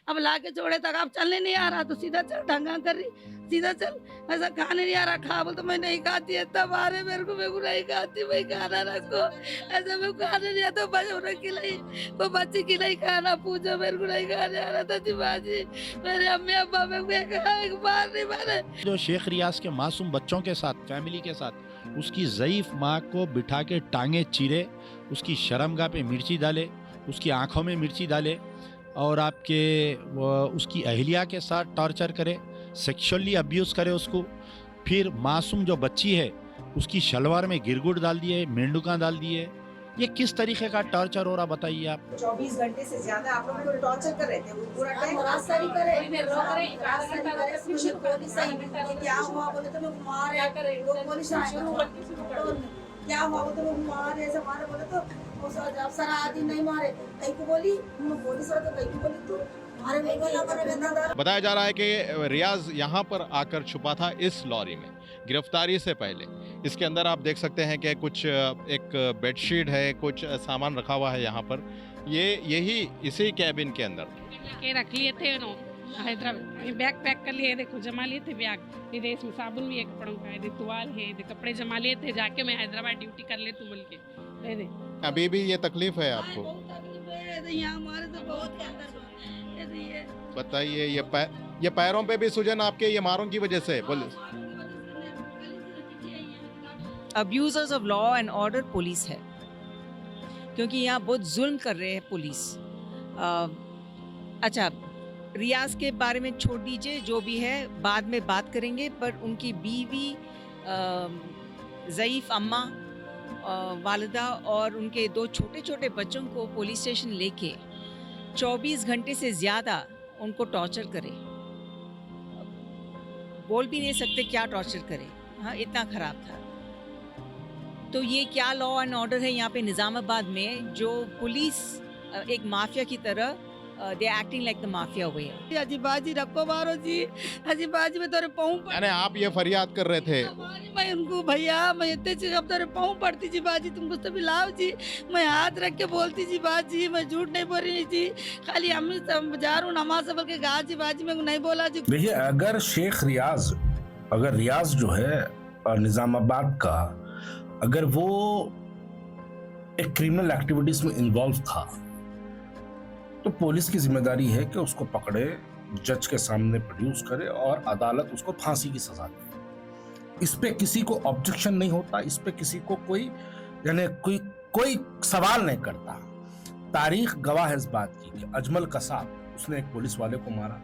अब लाके छोड़े तक अब चलने नहीं आ रहा तो सीधा चल, ढंगा कर रही, सीधा चल। ऐसा खाने नहीं आ रहा, खा बोल तो मैं नहीं खाती है, तब आ रहे मेरे को नहीं खाती, मैं खाना रखो। ऐसा मैं खाने नहीं आता, बच्चों ने खिलाई, वो बच्ची खिलाई खाना, पूछो मेरे को नहीं खाने आ रहा था जी बाजी। मेरे अम्मी अब्बा मेरे को एक बार नहीं मारे। जो शेख रियाज के मासूम बच्चों के साथ, फैमिली के साथ, उसकी ज़ईफ़ माँ को बिठा के टांगे चीरे, उसकी शर्मगाह पे मिर्ची डाले, उसकी आंखों में मिर्ची डाले और उसकी अहलिया के साथ टॉर्चर करे, सेक्सुअली अब्यूज़ करे उसको। फिर मासूम जो बच्ची है उसकी शलवार में गिरगुट डाल दिए, मेंढुका डाल दिए। ये किस तरीके का टॉर्चर हो रहा बताइए आप। 24 घंटे से ज्यादा आप लोगों को टॉर्चर कर रहे थे, वो पूरा टाइम रास्ता नहीं करे, क्या हुआ बोले तो लोग मारे, लोग पुलिस क्या हुआ बोले तो लोग मारे, ऐसा मारे बोले तो अफसर आदि नहीं मारे, कहीं को बोली पुलिस वाले, तो कहीं को बोली तू मारे बेटा। बताया जा रहा है कि रियाज यहाँ पर आकर छुपा था इस लॉरी में गिरफ्तारी से पहले। इसके अंदर आप देख सकते हैं कि कुछ एक बेडशीट है, कुछ सामान रखा हुआ है यहाँ पर। यही इसी कैबिन के अंदर के रख लिए थे नो हैदराबाद, बैग पैक कर लिए, देखो जमा लिए थे बैग, ये इसमें साबुन भी है, कपड़ों का है, तुआल है, कपड़े जमा लिए थे, जाके मैं हैदराबाद ड्यूटी कर ले तू बोल के दे। अभी भी ये तकलीफ है आपको? हमारे तो बहुत बताइए, ये पैरों पे भी सूजन आपके ये मारों की वजह से? Abusers of law and order police है, क्योंकि यहाँ बहुत जुल्म कर रहे हैं पुलिस। अच्छा, रियाज के बारे में छोड़ दीजिए, जो भी है बाद में बात करेंगे, पर उनकी बीवी, ज़ईफ़ अम्मा, वालिदा और उनके 2 छोटे छोटे बच्चों को पुलिस स्टेशन लेके 24 घंटे से ज़्यादा उनको टॉर्चर करे। बोल भी नहीं सकते क्या टॉर्चर करे, हाँ इतना ख़राब था। तो ये क्या लॉ एंड ऑर्डर है यहाँ पे निज़ामाबाद में, जो पुलिस एक माफिया की तरह दे एक्टिंग लाइक द माफिया वे। अजी बाजी रखो मारो जी, अजी बाजी में तेरे पाँव यानी आप ये फरियाद कर रहे थे? मैं उनको भैया मैं इतने चीज अब तेरे पाँव पड़ती जी बाजी, तुम कुछ तो भी लाओ जी। मैं हाथ रख के बोलती जी बाजी, मैं झूठ नहीं बोल रही जी, खाली अम्मी जा रहा हूँ नमाज बोल के गा जी बाजी, मैं नहीं बोला जी। देखिए, अगर रियाज जो है निजामाबाद का, अगर वो एक क्रिमिनल एक्टिविटीज में इन्वॉल्व था, तो पुलिस की जिम्मेदारी है कि उसको पकड़े, जज के सामने प्रोड्यूस करे और अदालत उसको फांसी की सजा दे। इस पे किसी को ऑब्जेक्शन नहीं होता, इस पे किसी को कोई सवाल नहीं करता। तारीख गवाह है इस बात की कि अजमल कसाब, उसने एक पुलिस वाले को मारा,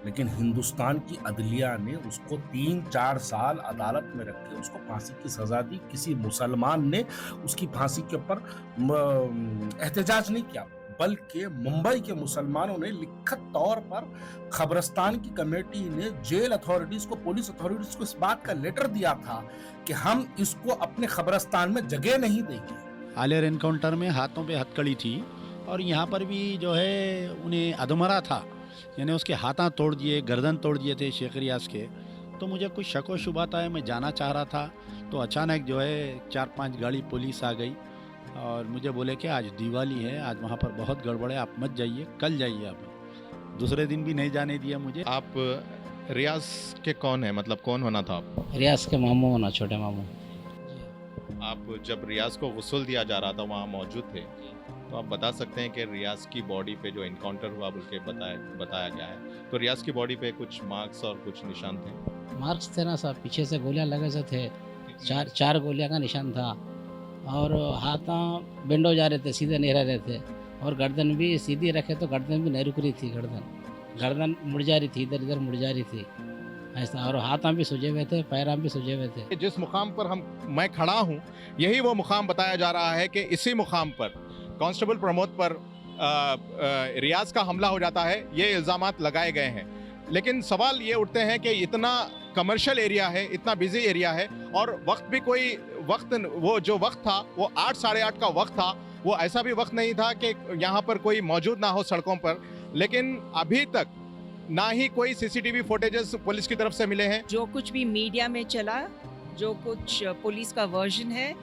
लेकिन हिंदुस्तान की अदलिया ने उसको 3-4 साल अदालत में रख के उसको फांसी की सजा दी। किसी मुसलमान ने उसकी फांसी के ऊपर एहतजाज नहीं किया, बल्कि मुंबई के मुसलमानों ने लिखित तौर पर खबरस्तान की कमेटी ने जेल अथॉरिटीज को, पुलिस अथॉरिटीज को इस बात का लेटर दिया था कि हम इसको अपने खबरस्तान में जगह नहीं देंगे। आलियर एनकाउंटर में हाथों पे हथकड़ी थी और यहाँ पर भी जो है उन्हें अधमरा था, यानी उसके हाथां तोड़ दिए, गर्दन तोड़ दिए थे शेख रियाज के। तो मुझे कुछ शक व शुबा था, मैं जाना चाह रहा था, तो अचानक जो है 4-5 गाड़ी पुलिस आ गई और मुझे बोले कि आज दिवाली है, आज वहाँ पर बहुत गड़बड़ है, आप मत जाइए, कल जाइए। आप दूसरे दिन भी नहीं जाने दिया मुझे। आप रियाज के कौन है, मतलब कौन होना था आप? रियाज के मामू होना, छोटे मामू। आप जब रियाज को गुस्ल दिया जा रहा था वहाँ मौजूद थे, तो आप बता सकते हैं कि रियाज की बॉडी पे जो इनकाउंटर हुआ बोल के बताया गया है, तो रियाज की बॉडी पे कुछ मार्क्स और कुछ निशान थे? मार्क्स थे ना साहब, पीछे से गोलियां लगे से थे, 4 गोलियां का निशान था और हाथ बेंड हो जा रहे थे, सीधे नहीं रह रहे थे, और गर्दन भी सीधी रखे तो गर्दन भी नहीं रुक रही थी, गर्दन मुड़ जा रही थी, इधर इधर मुड़ जा रही थी ऐसा, और हाथां भी सूजे हुए थे, पैरां भी सूजे हुए थे। जिस मुकाम पर मैं खड़ा हूँ, यही वो मुकाम बताया जा रहा है कि इसी मुकाम पर कांस्टेबल प्रमोद पर रियाज का हमला हो जाता है, ये इल्ज़ामात लगाए गए हैं। लेकिन सवाल ये उठते हैं कि इतना कमर्शियल एरिया है, इतना बिजी एरिया है, और वो जो वक्त था वो 8 साढ़े 8 का वक्त था, वो ऐसा भी वक्त नहीं था कि यहाँ पर कोई मौजूद ना हो सड़कों पर। लेकिन अभी तक ना ही कोई सीसीटीवी फुटेजेस पुलिस की तरफ से मिले हैं। जो कुछ भी मीडिया में चला, जो कुछ पुलिस का वर्जन है,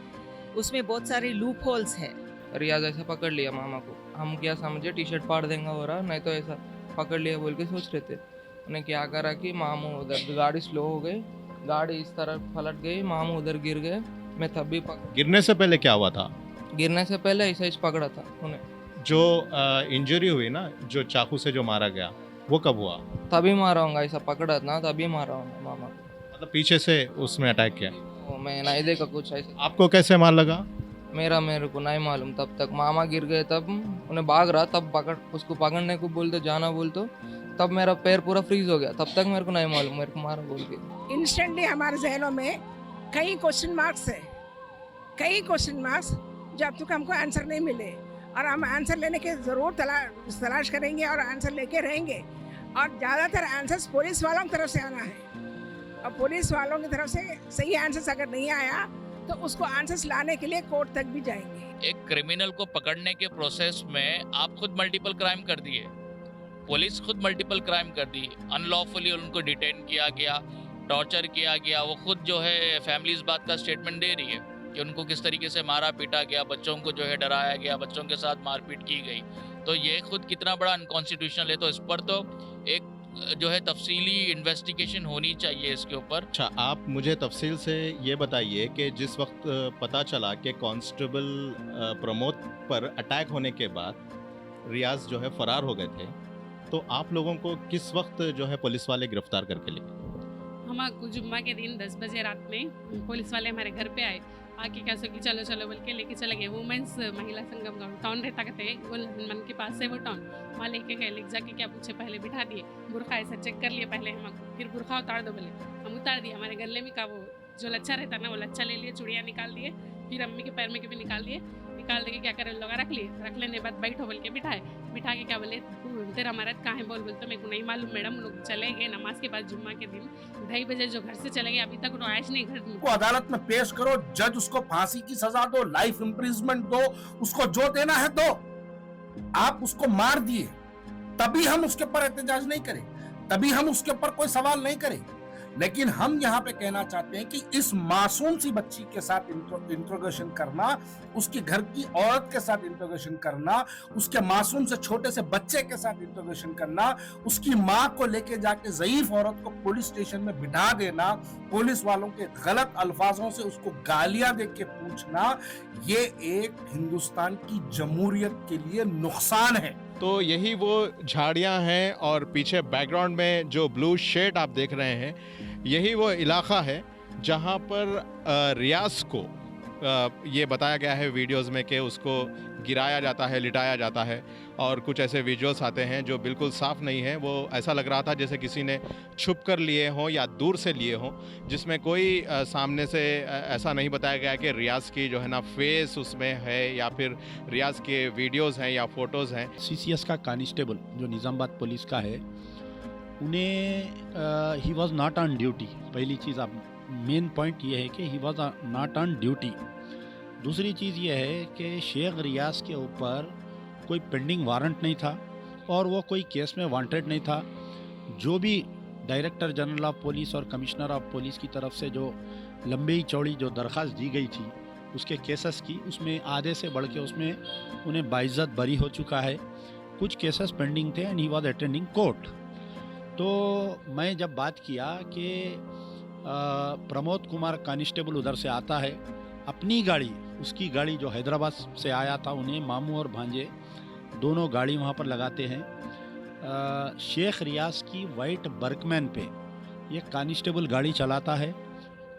उसमें बहुत सारे लूप होल्स है। रियाज ऐसा पकड़ लिया मामा को, हम क्या समझे टी शर्ट फाड़ देंगे हो रहा, नहीं तो ऐसा पकड़ लिया बोल के सोच रहे थे। उन्हें क्या करा कि मामू उधर गाड़ी स्लो हो गई, गाड़ी इस तरफ पलट गई, मामू उधर गिर गए। मैं तब भी गिरने से पहले क्या हुआ था? गिरने से पहले ऐसा ही पकड़ा था उन्हें। जो इंजरी हुई ना, जो चाकू से जो मारा गया, वो कब हुआ? तभी मारा हूँ, ऐसा पकड़ा था ना तभी मारा हूँ मामा को। मतलब पीछे से उसने अटैक किया? वो मैं नहीं देखा कुछ ऐसा। आपको कैसे मार लगा? मेरे को नहीं मालूम तब तक। मामा गिर गए तब उन्हें भाग रहा, तब उसको पकड़ने को बोलते, जाना बोलते, तब मेरा पैर पूरा फ्रीज हो गया। तब तक मेरे को नहीं मालूम मेरे को मारा बोल के। इंस्टेंटली हमारे जहनों में कई क्वेश्चन मार्क्स है, कई क्वेश्चन मार्क्स जब तक हमको आंसर नहीं मिले, और हम आंसर लेने के ज़रूर तलाश करेंगे और आंसर लेके रहेंगे। और ज़्यादातर आंसर्स पुलिस वालों की तरफ से आना है, और पुलिस वालों की तरफ से सही आंसर्स अगर नहीं आया तो उसको आंसर्स लाने के लिए कोर्ट तक भी जाएंगे। एक क्रिमिनल को पकड़ने के प्रोसेस में आप खुद मल्टीपल क्राइम कर दिए, पुलिस खुद मल्टीपल क्राइम कर दी, अनलॉफुली उनको डिटेन किया गया, टॉर्चर किया गया। वो खुद जो है फैमिली इस बात का स्टेटमेंट दे रही है कि उनको किस तरीके से मारा पीटा गया, बच्चों को जो है डराया गया, बच्चों के साथ मारपीट की गई। तो ये खुद कितना बड़ा अनकॉन्स्टिट्यूशनल है। तो इस पर तो एक जो है तफसीली इन्वेस्टिगेशन होनी चाहिए इसके ऊपर। अच्छा, आप मुझे तफसील से ये बताइए कि जिस वक्त पता चला कि कांस्टेबल प्रमोद पर अटैक होने के बाद रियाज जो है फरार हो गए थे, तो आप लोगों को किस वक्त जो है पुलिस वाले गिरफ्तार करके ले गए? हमको जुम्मा के दिन 10 बजे रात में पुलिस वाले हमारे घर पे आए, आके क्या सो कि चलो चलो बोल के लेके चले गए। वुमेंस महिला संगम गाँव टाउन रहता कहते हैं, वो मन के पास है वो टाउन, वहाँ लेके गए। लेके जाके क्या पूछे, पहले बिठा दिए, बुरखा ऐसा चेक कर लिए पहले हमको, फिर बुरखा उतार दो बोले, हम उतार दिए। हमारे गले में का वो जो लच्छा रहता ना, वो लच्छा ले लिए, चूड़ियाँ निकाल दिए, फिर अम्मी के पैर में के भी निकाल दिए। निकाल दे के क्या करे लोग रख लिए, रख लेने के बाद बैठो बोल के बिठाए। बिठा के क्या बोले, तेरा मरद कहाँ है बोल तो मेरे को नहीं मालूम मैडम। लोग चले गए नमाज के बाद जुम्मा के दिन 2:30 बजे जो घर से चले गए, अभी तक उन्होंने आया नहीं घर में। को अदालत में पेश करो, जज उसको फांसी की सजा दो, लाइफ इम्प्रिजमेंट दो, उसको जो देना है दो। आप उसको मार दिए, तभी हम उसके ऊपर एहतजाज नहीं करें, तभी हम उसके ऊपर कोई सवाल नहीं करें। लेकिन हम यहाँ पे कहना चाहते हैं कि इस मासूम सी बच्ची के साथ इंट्रोगेशन करना, उसके घर की औरत के साथ इंट्रोगेशन करना, उसके मासूम से छोटे से बच्चे के साथ इंट्रोगेशन करना, उसकी माँ को लेके जाके ज़ईफ औरत को पुलिस स्टेशन में बिठा देना, पुलिस वालों के गलत अल्फाजों से उसको गालियां दे के पूछना, ये एक हिंदुस्तान की जमहूरियत के लिए नुकसान है। तो यही वो झाड़ियां हैं और पीछे बैकग्राउंड में जो ब्लू शेड आप देख रहे हैं, यही वो इलाका है जहां पर रियाज को ये बताया गया है वीडियोस में कि उसको गिराया जाता है, लिटाया जाता है। और कुछ ऐसे विजुअल्स आते हैं जो बिल्कुल साफ़ नहीं है, वो ऐसा लग रहा था जैसे किसी ने छुप कर लिए हों या दूर से लिए हों, जिसमें कोई सामने से ऐसा नहीं बताया गया कि रियाज की जो है ना फेस उसमें है या फिर रियाज के वीडियोस हैं या फोटोज़ हैं। सीसीएस का कांस्टेबल जो निज़ामाबाद पुलिस का है, उन्हें he was not on duty. पहली चीज़, आप मेन पॉइंट ये है कि he was not on duty. दूसरी चीज़ ये है कि शेख रियाज के ऊपर कोई पेंडिंग वारंट नहीं था और वो कोई केस में वांटेड नहीं था। जो भी डायरेक्टर जनरल ऑफ पुलिस और कमिश्नर ऑफ पुलिस की तरफ से जो लंबी चौड़ी जो दरख्वास्त दी गई थी उसके केसेस की, उसमें आधे से बढ़ के उसमें उन्हें बाइज्जत बरी हो चुका है। कुछ केसेस पेंडिंग थे and he was attending court. तो मैं जब बात किया कि प्रमोद कुमार कांस्टेबल उधर से आता है, अपनी गाड़ी, उसकी गाड़ी जो हैदराबाद से आया था, उन्हें मामू और भांजे दोनों गाड़ी वहाँ पर लगाते हैं। शेख रियाज की वाइट बर्कमैन पे ये कांस्टेबल गाड़ी चलाता है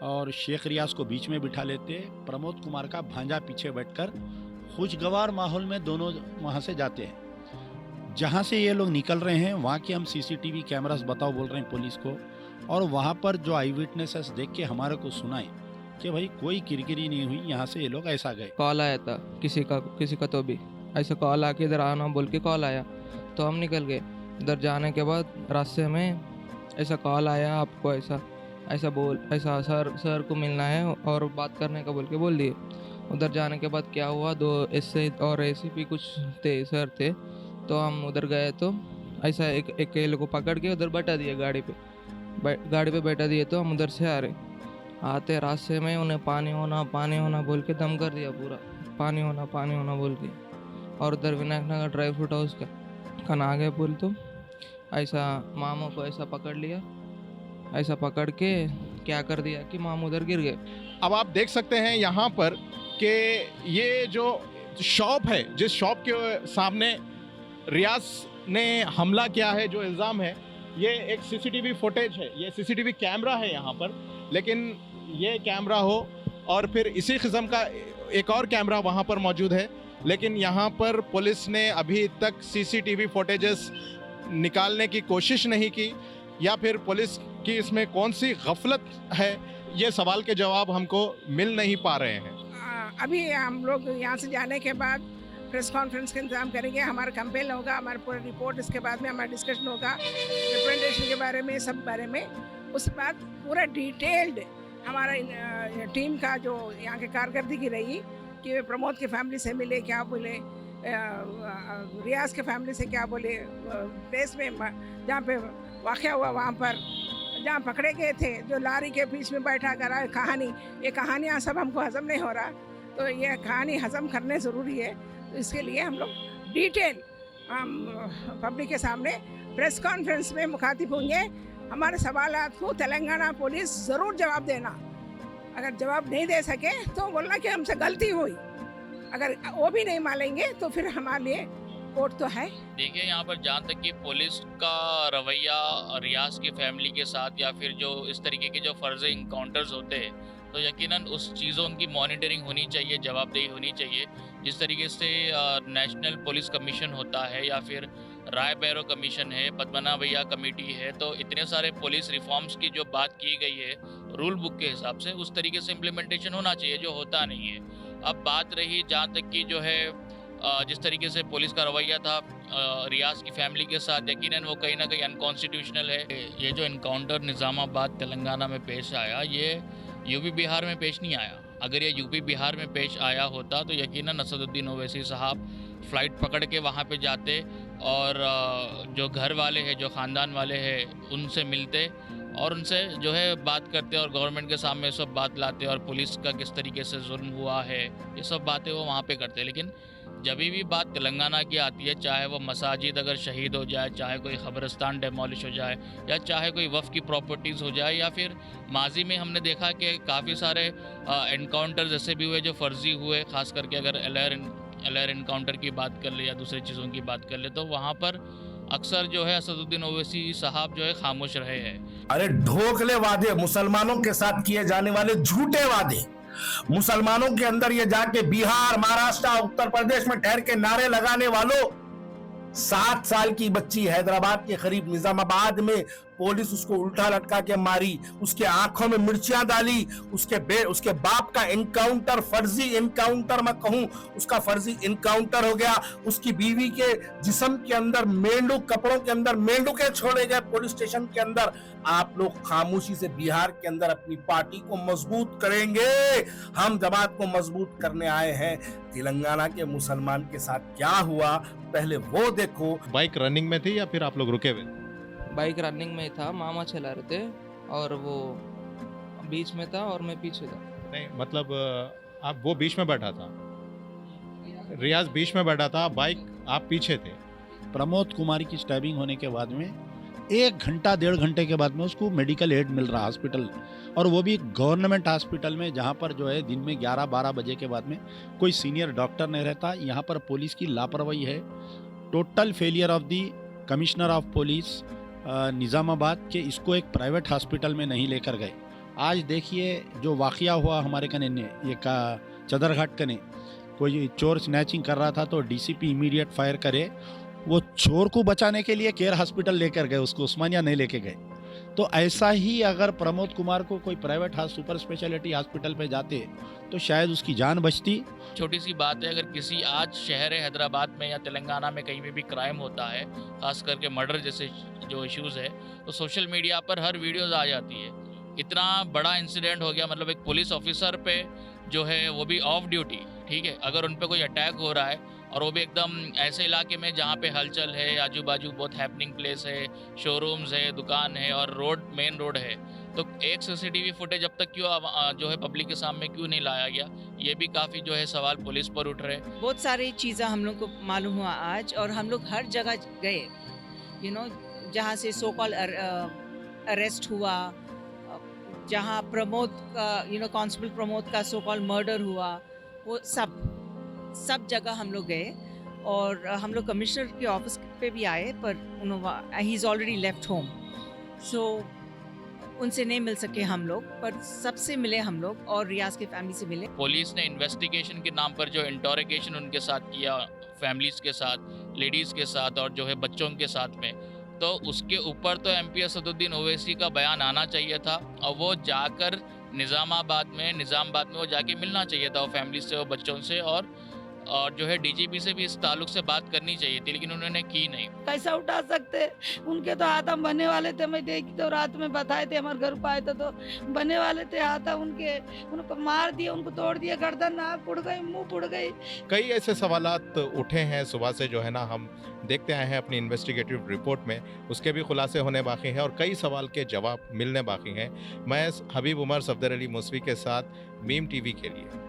और शेख रियाज को बीच में बिठा लेते, प्रमोद कुमार का भांजा पीछे बैठकर खुशगवार माहौल में दोनों वहाँ से जाते हैं। जहाँ से ये लोग निकल रहे हैं वहाँ के हम सीसीटीवी कैमरास बताओ बोल रहे हैं पुलिस को, और वहाँ पर जो आई विटनेसेस देख के हमारे को सुनाए कि भाई कोई किरकिरी नहीं हुई, यहाँ से ये लोग ऐसा गए। कॉल आया था किसी का तो भी ऐसा कॉल आके इधर आना बोल के कॉल आया, तो हम निकल गए। उधर जाने के बाद रास्ते में ऐसा कॉल आया, आपको ऐसा सर को मिलना है और बात करने का बोल के बोल दिए। उधर जाने के बाद क्या हुआ, 2 एसए और एसीपी कुछ सर थे, तो हम उधर गए तो ऐसा एक लोग को पकड़ के उधर बैठा दिया, गाड़ी पे बैठा दिए। तो हम उधर से आ रहे, आते रास्ते में उन्हें पानी होना बोल के दम कर दिया पूरा, पानी होना बोल के। और उधर विनायक नगर ड्राई फ्रूट हाउस का आ गए बोल तो ऐसा मामू को ऐसा पकड़ लिया, ऐसा पकड़ के क्या कर दिया कि मामू उधर गिर गए। अब आप देख सकते हैं यहाँ पर कि ये जो शॉप है, जिस शॉप के सामने रियाज ने हमला किया है, जो इल्ज़ाम है, ये एक सीसीटीवी फुटेज है, ये सीसीटीवी कैमरा है यहाँ पर, लेकिन ये कैमरा हो और फिर इसी किस्म का एक और कैमरा वहाँ पर मौजूद है, लेकिन यहाँ पर पुलिस ने अभी तक सीसीटीवी फुटेजेस निकालने की कोशिश नहीं की, या फिर पुलिस की इसमें कौन सी गफलत है, ये सवाल के जवाब हमको मिल नहीं पा रहे हैं। अभी हम लोग यहाँ से जाने के बाद प्रेस कॉन्फ्रेंस का इंतजाम करेंगे, हमारा कंपेल होगा, हमारा पूरा रिपोर्ट, इसके बाद में हमारा डिस्कशन होगा रिप्रेजेंटेशन के बारे में, सब बारे में। उसके बाद पूरा डिटेल्ड हमारा टीम का जो यहाँ की कारकर्दगी रही कि प्रमोद की फैमिली से मिले, क्या बोले, रियाज के फैमिली से क्या बोले, प्लेस में जहाँ पे वाक़या हुआ वहाँ पर जहाँ पकड़े गए थे, जो लारी के बीच में बैठा करा कहानी, ये कहानियाँ सब हमको हज़म नहीं हो रहा, तो ये कहानी हज़म करने ज़रूरी है। तो इसके लिए हम लोग डिटेल पब्लिक के सामने प्रेस कॉन्फ्रेंस में मुखातिब होंगे। हमारे सवालात को तेलंगाना पुलिस ज़रूर जवाब देना, अगर जवाब नहीं दे सके तो बोलना कि हमसे गलती हुई, अगर वो भी नहीं मानेंगे तो फिर हमारे लिए कोर्ट तो है। देखिए, यहाँ पर जहाँ तक कि पुलिस का रवैया रियाज की फैमिली के साथ या फिर जो इस तरीके के जो फर्जी इनकाउंटर्स होते हैं, तो यकीनन उस चीज़ों की मॉनिटरिंग होनी चाहिए, जवाबदेही होनी चाहिए। जिस तरीके से नेशनल पुलिस कमीशन होता है या फिर राय बैरो कमीशन है, पद्मनाभैया कमेटी है, तो इतने सारे पुलिस रिफॉर्म्स की जो बात की गई है रूल बुक के हिसाब से, उस तरीके से इम्प्लीमेंटेशन होना चाहिए, जो होता नहीं है। अब बात रही जहाँ तक कि जो है जिस तरीके से पुलिस का रवैया था रियाज की फैमिली के साथ, यकीनन वो कहीं ना कहीं अनकॉन्स्टिट्यूशनल है। ये जो इनकाउंटर निज़ामाबाद तेलंगाना में पेश आया, ये यूपी बिहार में पेश नहीं आया। अगर ये यूपी बिहार में पेश आया होता तो यकीनन असदुद्दीन ओवैसी साहब फ़्लाइट पकड़ के वहाँ पे जाते और जो घर वाले हैं, जो ख़ानदान वाले हैं, उनसे मिलते और उनसे जो है बात करते और गवर्नमेंट के सामने सब बात लाते और पुलिस का किस तरीके से जुल्म हुआ है, ये सब बातें वो वहाँ पे करते। लेकिन जब भी बात तेलंगाना की आती है, चाहे वो मसाजिद अगर शहीद हो जाए, चाहे कोई ख़बरस्तान डेमोलिश हो जाए, या चाहे कोई वफ़ की प्रॉपर्टीज़ हो जाए, या फिर माजी में हमने देखा कि काफ़ी सारे एनकाउंटर जैसे भी हुए जो फ़र्जी हुए, ख़ास करके अगर एलआर एनकाउंटर की बात कर ले या दूसरी चीज़ों की बात कर ले, तो वहाँ पर अक्सर जो है असदुद्दीन ओवैसी साहब जो है खामोश रहे हैं। अरे ढोकले वादे, मुसलमानों के साथ किए जाने वाले झूठे वादे, मुसलमानों के अंदर ये जाके बिहार, महाराष्ट्र, उत्तर प्रदेश में ठहर के नारे लगाने वालों, 7 साल की बच्ची हैदराबाद के करीब निजामाबाद में पुलिस उसको उल्टा लटका के मारी, उसके आंखों में मिर्चियां डाली, उसके बाप का एनकाउंटर, फर्जी एनकाउंटर मैं कहूं, उसका फर्जी एनकाउंटर हो गया। उसकी बीवी के जिस्म के अंदर मेंढक, कपड़ों के अंदर मेंढके छोड़े गए पुलिस स्टेशन के अंदर। आप लोग खामोशी से बिहार के अंदर अपनी पार्टी को मजबूत करेंगे, हम जमात को मजबूत करने आए हैं। तेलंगाना के मुसलमान के साथ क्या हुआ पहले वो देखो। बाइक रनिंग में थी या फिर आप लोग रुके हुए? बाइक रनिंग में था, मामा चला रहे थे और वो बीच में था और मैं पीछे था। नहीं मतलब आप वो बीच में बैठा था, रियाज बीच में बैठा था, बाइक आप पीछे थे। प्रमोद कुमार की स्टैबिंग होने के बाद में 1 घंटा 1.5 घंटे के बाद में उसको मेडिकल एड मिल रहा हॉस्पिटल, और वो भी गवर्नमेंट हॉस्पिटल में, जहाँ पर जो है दिन में 11-12 बजे के बाद में कोई सीनियर डॉक्टर नहीं रहता। यहाँ पर पुलिस की लापरवाही है, total failure of the commissioner of police Nizamabad के इसको एक प्राइवेट हॉस्पिटल में नहीं लेकर गए। आज देखिए जो वाक़या हुआ हमारे कने ने, ये का चदरघाट कने कोई चोर स्नैचिंग कर रहा था तो डीसीपी इमीडिएट फायर करे, वो चोर को बचाने के लिए केयर हॉस्पिटल लेकर गए, उसको उस्मानिया नहीं लेके गए। तो ऐसा ही अगर प्रमोद कुमार को कोई प्राइवेट सुपर स्पेशलिटी हॉस्पिटल पे जाते तो शायद उसकी जान बचती। छोटी सी बात है, अगर किसी आज शहर हैदराबाद में या तेलंगाना में कहीं भी क्राइम होता है, खास करके मर्डर जैसे जो इश्यूज़ है, तो सोशल मीडिया पर हर वीडियोज़ आ जाती है। इतना बड़ा इंसिडेंट हो गया, मतलब एक पुलिस ऑफिसर पे जो है वो भी ऑफ ड्यूटी, ठीक है, अगर उन पे कोई अटैक हो रहा है और वो भी एकदम ऐसे इलाके में जहाँ पे हलचल है, आजू बाजू बहुत हैपनिंग प्लेस है, शोरूम्स है, दुकान है और मेन रोड है, तो एक सीसीटीवी फुटेज अब तक क्यों जो है पब्लिक के सामने क्यों नहीं लाया गया, ये भी काफ़ी जो है सवाल पुलिस पर उठ रहे। बहुत सारी चीज़ें हम लोग को मालूम हुआ आज, और हम लोग हर जगह गए, जहाँ से सो कॉल अरेस्ट हुआ, जहाँ प्रमोद का कांस्टेबल प्रमोद का सो कॉल मर्डर हुआ, वो सब जगह हम लोग गए। और हम लोग कमिश्नर के ऑफिस पे भी आए, पर he is already left home, so उनसे नहीं मिल सके हम लोग, पर सबसे मिले हम लोग और रियाज की फैमिली से मिले। पुलिस ने इन्वेस्टिगेशन के नाम पर जो इंटरोगेशन उनके साथ किया, फैमिलीज के साथ, लेडीज़ के साथ और जो है बच्चों के साथ में, तो उसके ऊपर तो MP असदुद्दीन ओवैसी का बयान आना चाहिए था और वो जाकर निज़ामाबाद में वो जाके मिलना चाहिए था, वो फैमिली से, वो बच्चों से, और जो है DGP से भी इस ताल्लुक से बात करनी चाहिए थी, लेकिन उन्होंने की नहीं। कैसा उठा सकते, उनके तो हाथ हम बनने वाले थे, मैं देखी तो रात में बताए थे, हमारे घर पर आए थे तो बनने वाले थे हाथ उनके, उनको मार दिए, उनको तोड़ दिया, गर्दन, नाक पुड़ गई, मुंह पुड़ गई। कई ऐसे सवालात उठे हैं सुबह से, जो है ना हम देखते आए हैं अपनी इन्वेस्टिगेटिव रिपोर्ट में, उसके भी खुलासे होने बाकी हैं और कई सवाल के जवाब मिलने बाकी हैं। मैं हबीब उमर सफदर अली मूसवी के साथ मीम TV के लिए।